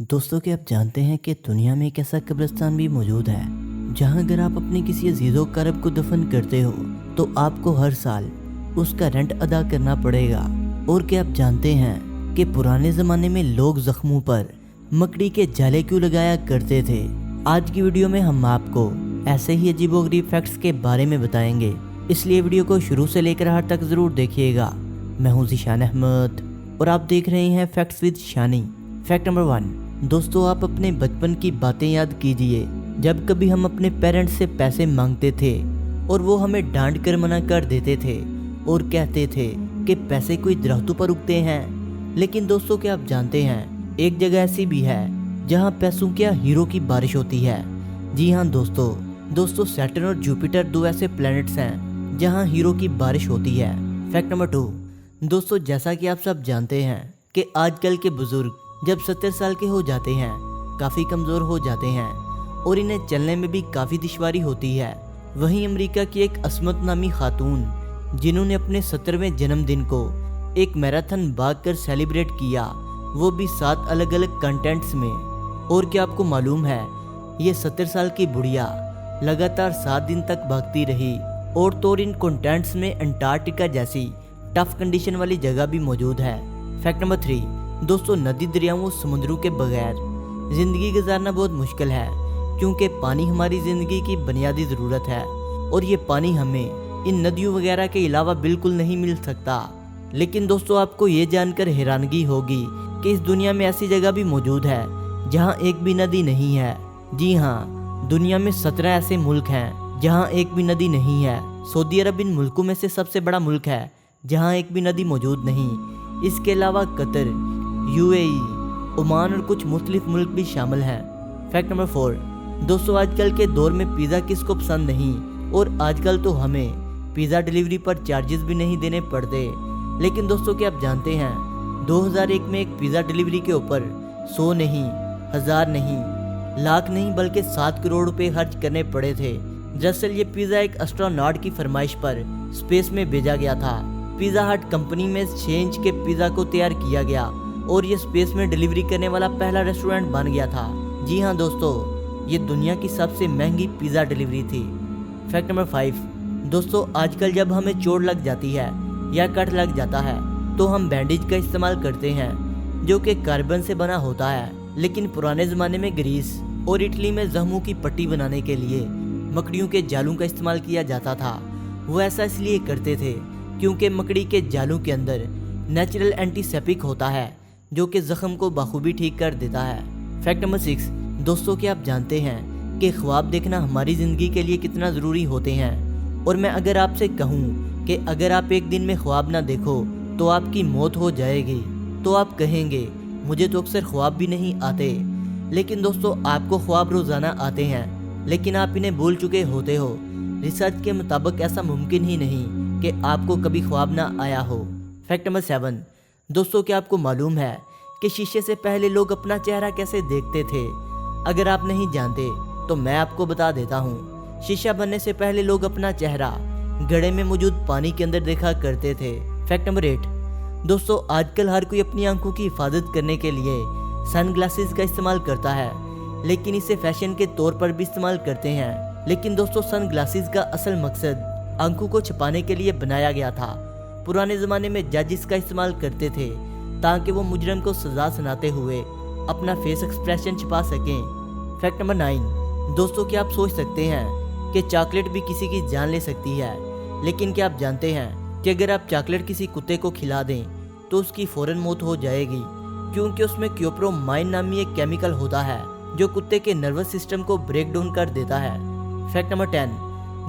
दोस्तों, क्या आप जानते हैं कि दुनिया में एक ऐसा कब्रिस्तान भी मौजूद है जहां अगर आप अपने किसी अजीज़ो करब को दफन करते हो तो आपको हर साल उसका रेंट अदा करना पड़ेगा। और क्या आप जानते हैं कि पुराने ज़माने में लोग ज़ख्मों पर मकड़ी के जाले क्यों लगाया करते थे। आज की वीडियो में हम आपको ऐसे ही अजीबोगरीब फैक्ट्स के बारे में बताएंगे, इसलिए वीडियो को शुरू से लेकर आखिर तक ज़रूर देखिएगा। मैं हूं ज़ीशान अहमद और आप देख रहे हैं facts with Shani. Fact number 1। दोस्तों, आप अपने बचपन की बातें याद कीजिए जब कभी हम अपने पेरेंट्स से पैसे मांगते थे और वो हमें डांट कर मना कर देते थे और कहते थे कि पैसे कोई दरख्तों पर उगते हैं। लेकिन दोस्तों, क्या आप जानते हैं एक जगह ऐसी भी है जहां पैसों के हीरो की बारिश होती है। जी हाँ दोस्तों, सैटर्न और जुपिटर दो ऐसे प्लैनेट्स हैं जहां हीरो की बारिश होती है। Fact number 2। दोस्तों, जैसा कि आप सब जानते हैं कि आजकल के बुजुर्ग जब 70 साल के हो जाते हैं काफ़ी कमज़ोर हो जाते हैं और इन्हें चलने में भी काफ़ी दुश्वारी होती है। वहीं अमेरिका की एक असमत नामी खातून जिन्होंने अपने 70वें जन्मदिन को एक मैराथन भाग कर सेलिब्रेट किया, वो भी 7 अलग अलग कंटेंट्स में। और क्या आपको मालूम है ये 70 साल की बुढ़िया लगातार 7 दिन तक भागती रही। और तो इन कंटेंट्स में अंटार्कटिका जैसी टफ कंडीशन वाली जगह भी मौजूद है। Fact number 3। दोस्तों, नदी दरियाओं समुद्रों के बगैर ज़िंदगी गुजारना बहुत मुश्किल है, क्योंकि पानी हमारी ज़िंदगी की बुनियादी ज़रूरत है और ये पानी हमें इन नदियों वगैरह के अलावा बिल्कुल नहीं मिल सकता। लेकिन दोस्तों, आपको ये जानकर हैरानगी होगी कि इस दुनिया में ऐसी जगह भी मौजूद है जहाँ एक भी नदी नहीं है। जी हाँ, दुनिया में 17 ऐसे मुल्क हैं जहाँ एक भी नदी नहीं है। सऊदी अरब इन मुल्कों में से सबसे बड़ा मुल्क है जहाँ एक भी नदी मौजूद नहीं। इसके अलावा कतर, यूएई, ओमान और कुछ मुख्तलिफ मुल्क भी शामिल हैं। Fact number 4। दोस्तों, आजकल के दौर में पिज़्ज़ा किसको पसंद नहीं, और आजकल तो हमें पिज़्ज़ा डिलीवरी पर चार्जेस भी नहीं देने पड़ते। लेकिन दोस्तों, क्या आप जानते हैं 2001 में एक पिज़्ज़ा डिलीवरी के ऊपर 100 नहीं, 1000 नहीं, लाख नहीं बल्कि 7 करोड़ रुपए खर्च करने पड़े थे। दरअसल ये पिज़्ज़ा एक एस्ट्रोनॉट की फरमाइश पर स्पेस में भेजा गया था। पिज़्ज़ा हट कंपनी में 6 इंच के पिज़्ज़ा को तैयार किया गया और ये स्पेस में डिलीवरी करने वाला पहला रेस्टोरेंट बन गया था। जी हाँ दोस्तों, ये दुनिया की सबसे महंगी पिज़्ज़ा डिलीवरी थी। Fact number 5। दोस्तों, आजकल जब हमें चोट लग जाती है या कट लग जाता है तो हम बैंडेज का इस्तेमाल करते हैं जो कि कार्बन से बना होता है। लेकिन पुराने ज़माने में ग्रीस और इटली में जख्मों की पट्टी बनाने के लिए मकड़ियों के जालों का इस्तेमाल किया जाता था। वो ऐसा इसलिए करते थे क्योंकि मकड़ी के जालों के अंदर नेचुरल एंटीसेप्टिक होता है जो कि ज़ख्म को बखूबी ठीक कर देता है। Fact number 6। दोस्तों, क्या आप जानते हैं कि ख्वाब देखना हमारी ज़िंदगी के लिए कितना ज़रूरी होते हैं। और मैं अगर आपसे कहूँ कि अगर आप एक दिन में ख्वाब ना देखो तो आपकी मौत हो जाएगी, तो आप कहेंगे मुझे तो अक्सर ख्वाब भी नहीं आते। लेकिन दोस्तों, आपको ख्वाब रोज़ाना आते हैं, लेकिन आप इन्हें भूल चुके होते हो। रिसर्च के मुताबिक ऐसा मुमकिन ही नहीं कि आपको कभी ख्वाब ना आया हो। Fact number 7। दोस्तों, क्या आपको मालूम है कि शीशे से पहले लोग अपना चेहरा कैसे देखते थे? अगर आप नहीं जानते तो मैं आपको बता देता हूँ। शीशा बनने से पहले लोग अपना चेहरा घड़े में मौजूद पानी के अंदर देखा करते थे। Fact number 8। दोस्तों, आजकल हर कोई अपनी आंखों की हिफाजत करने के लिए सन ग्लासेस का इस्तेमाल करता है, लेकिन इसे फैशन के तौर पर भी इस्तेमाल करते हैं। लेकिन दोस्तों, सन ग्लासेस का असल मकसद आंखों को छुपाने के लिए बनाया गया था। पुराने ज़माने में जज इसका इस्तेमाल करते थे ताकि वो मुजरम को सज़ा सुनाते हुए अपना फेस एक्सप्रेशन छुपा सकें। Fact number 9। दोस्तों, क्या आप सोच सकते हैं कि चॉकलेट भी किसी की जान ले सकती है? लेकिन क्या आप जानते हैं कि अगर आप चॉकलेट किसी कुत्ते को खिला दें तो उसकी फ़ौरन मौत हो जाएगी, क्योंकि उसमें क्योप्रोमाइन नामी एक केमिकल होता है जो कुत्ते के नर्वस सिस्टम को ब्रेक डाउन कर देता है। Fact number 10।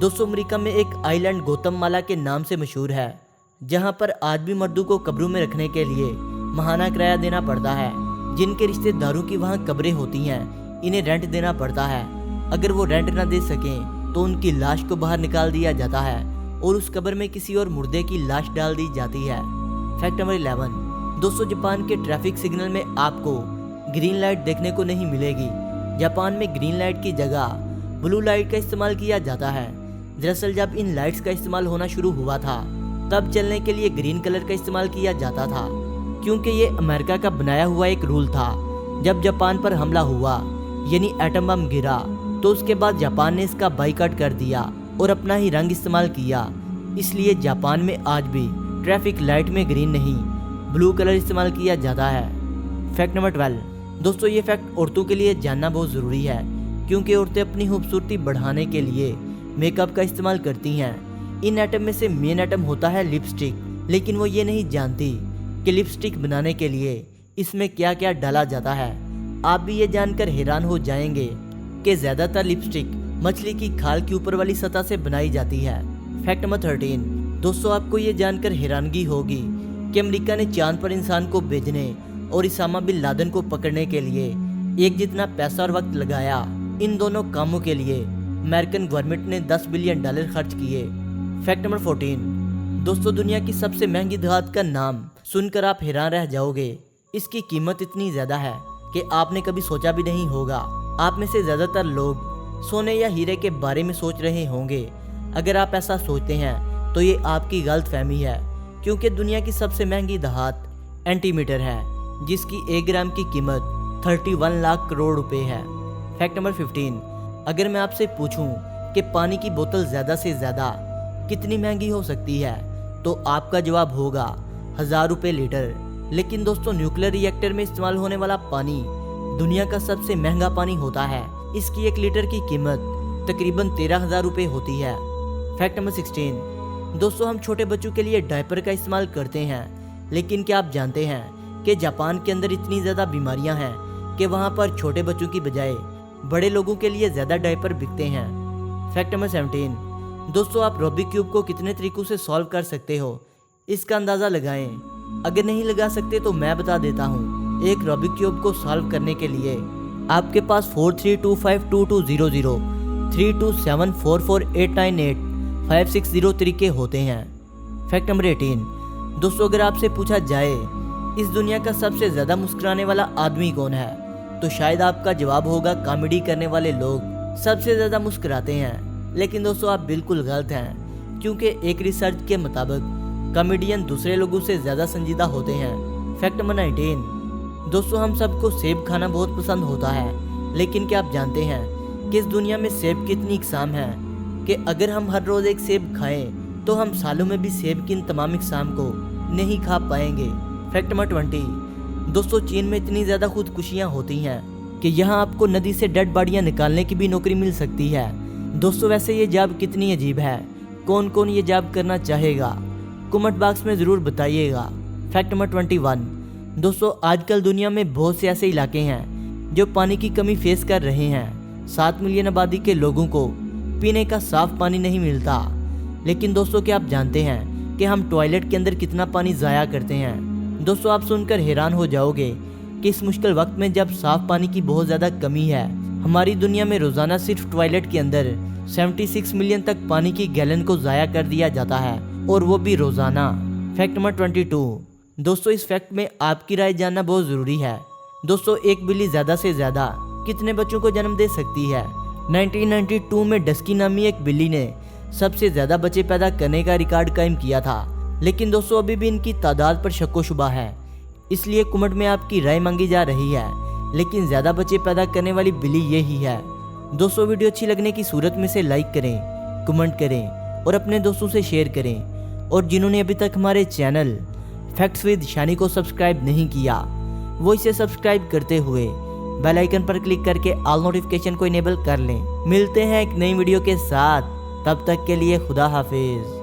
दोस्तों, अमेरिका में एक आइलैंड गौतममाला के नाम से मशहूर है, जहां पर आज भी मर्दों को कब्रों में रखने के लिए महाना किराया देना पड़ता है। जिनके रिश्तेदारों की वहां कब्रें होती हैं, इन्हें रेंट देना पड़ता है। अगर वो रेंट ना दे सकें तो उनकी लाश को बाहर निकाल दिया जाता है और उस कब्र में किसी और मुर्दे की लाश डाल दी जाती है। Fact number 11। दोस्तों, जापान के ट्रैफिक सिग्नल में आपको ग्रीन लाइट देखने को नहीं मिलेगी। जापान में ग्रीन लाइट की जगह ब्लू लाइट का इस्तेमाल किया जाता है। दरअसल जब इन लाइट्स का इस्तेमाल होना शुरू हुआ था तब चलने के लिए ग्रीन कलर का इस्तेमाल किया जाता था, क्योंकि ये अमेरिका का बनाया हुआ एक रूल था जब जापान पर हमला हुआ यानी एटम बम गिरा तो उसके बाद जापान ने इसका बाइकआउट कर दिया और अपना ही रंग इस्तेमाल किया। इसलिए जापान में आज भी ट्रैफिक लाइट में ग्रीन नहीं ब्लू कलर इस्तेमाल किया जाता है। Fact number 12। दोस्तों ये फैक्ट औरतों के लिए जानना बहुत ज़रूरी है क्योंकि औरतें अपनी खूबसूरती बढ़ाने के लिए मेकअप का इस्तेमाल करती हैं। इन आइटम में से मेन आइटम होता है लिपस्टिक, लेकिन वो ये नहीं जानती कि लिपस्टिक बनाने के लिए इसमें क्या क्या डाला जाता है। आप भी ये जानकर हैरान हो जाएंगे कि ज़्यादातर लिपस्टिक मछली की खाल की ऊपर वाली सतह से बनाई जाती है। Fact number 13। दोस्तों आपको ये जानकर हैरानगी होगी कि अमेरिका ने चांद पर इंसान को भेजने और उसामा बिन लादेन को पकड़ने के लिए एक जितना पैसा और वक्त लगाया। इन दोनों कामों के लिए अमेरिकन गवर्नमेंट ने $10 बिलियन खर्च किए। Fact number 14। दोस्तों दुनिया की सबसे महंगी धात का नाम सुनकर आप हैरान रह जाओगे। इसकी कीमत इतनी ज़्यादा है कि आपने कभी सोचा भी नहीं होगा। आप में से ज़्यादातर लोग सोने या हीरे के बारे में सोच रहे होंगे। अगर आप ऐसा सोचते हैं तो ये आपकी गलतफहमी है क्योंकि दुनिया की सबसे महंगी धात एंटीमीटर है जिसकी 1 ग्राम की कीमत 31 लाख करोड़ रुपए है। Fact number 15। अगर मैं आपसे पूछूं कि पानी की बोतल ज़्यादा से ज़्यादा कितनी महंगी हो सकती है तो आपका जवाब होगा 1000 रुपये लीटर। लेकिन दोस्तों न्यूक्लियर रिएक्टर में इस्तेमाल होने वाला पानी दुनिया का सबसे महंगा पानी होता है। इसकी 1 लीटर की कीमत तकरीबन 13,000 रुपये होती है। Fact number 16। दोस्तों हम छोटे बच्चों के लिए डायपर का इस्तेमाल करते हैं, लेकिन क्या आप जानते हैं कि जापान के अंदर इतनी ज़्यादा बीमारियां हैं कि वहां पर छोटे बच्चों की बजाय बड़े लोगों के लिए ज़्यादा डायपर बिकते हैं। Fact number 17। दोस्तों आप रूबिक क्यूब को कितने तरीकों से सॉल्व कर सकते हो इसका अंदाज़ा लगाएं। अगर नहीं लगा सकते तो मैं बता देता हूँ। एक रूबिक क्यूब को सॉल्व करने के लिए आपके पास 43252200, 32744898, 560 तरीके होते हैं। Fact number 18। दोस्तों अगर आपसे पूछा जाए इस दुनिया का सबसे ज़्यादा मुस्कुराने वाला आदमी कौन है तो शायद आपका जवाब होगा कॉमेडी करने वाले लोग सबसे ज़्यादा मुस्कुराते हैं। लेकिन दोस्तों आप बिल्कुल गलत हैं क्योंकि एक रिसर्च के मुताबिक कॉमेडियन दूसरे लोगों से ज़्यादा संजीदा होते हैं। Fact number 19। दोस्तों हम सबको सेब खाना बहुत पसंद होता है, लेकिन क्या आप जानते हैं कि इस दुनिया में सेब की इतनी इकसाम है कि अगर हम हर रोज़ एक सेब खाएं तो हम सालों में भी सेब की इन तमाम इकसाम को नहीं खा पाएंगे। Fact number 20। दोस्तों चीन में इतनी ज़्यादा खुदकुशियाँ होती हैं कि यहाँ आपको नदी से डेड बॉडियाँ निकालने की भी नौकरी मिल सकती है। दोस्तों वैसे ये जॉब कितनी अजीब है, कौन कौन ये जॉब करना चाहेगा कमेंट बॉक्स में ज़रूर बताइएगा। Fact number 21। दोस्तों आजकल दुनिया में बहुत से ऐसे इलाके हैं जो पानी की कमी फेस कर रहे हैं। 7 मिलियन आबादी के लोगों को पीने का साफ पानी नहीं मिलता। लेकिन दोस्तों क्या आप जानते हैं कि हम टॉयलेट के अंदर कितना पानी ज़ाया करते हैं। दोस्तों आप सुनकर हैरान हो जाओगे कि इस मुश्किल वक्त में जब साफ पानी की बहुत ज़्यादा कमी है, हमारी दुनिया में रोज़ाना सिर्फ टॉयलेट के अंदर 76 मिलियन तक पानी की गैलन को ज़ाया कर दिया जाता है, और वो भी रोज़ाना। Fact number 22। दोस्तों इस फैक्ट में आपकी राय जानना बहुत ज़रूरी है। दोस्तों एक बिल्ली ज़्यादा से ज़्यादा कितने बच्चों को जन्म दे सकती है। 1992 में डस्की नामी एक बिल्ली ने सबसे ज़्यादा बच्चे पैदा करने का रिकॉर्ड कायम किया था। लेकिन दोस्तों अभी भी इनकी तादाद पर शक व शुबा है, इसलिए कमेंट में आपकी राय मांगी जा रही है। लेकिन ज़्यादा बच्चे पैदा करने वाली बिल्ली यही है। दोस्तों वीडियो अच्छी लगने की सूरत में से लाइक करें, कमेंट करें और अपने दोस्तों से शेयर करें। और जिन्होंने अभी तक हमारे चैनल फैक्ट्स विद शानी को सब्सक्राइब नहीं किया वो इसे सब्सक्राइब करते हुए बेल आइकन पर क्लिक करके ऑल नोटिफिकेशन को इनेबल कर लें। मिलते हैं एक नई वीडियो के साथ, तब तक के लिए खुदा हाफिज।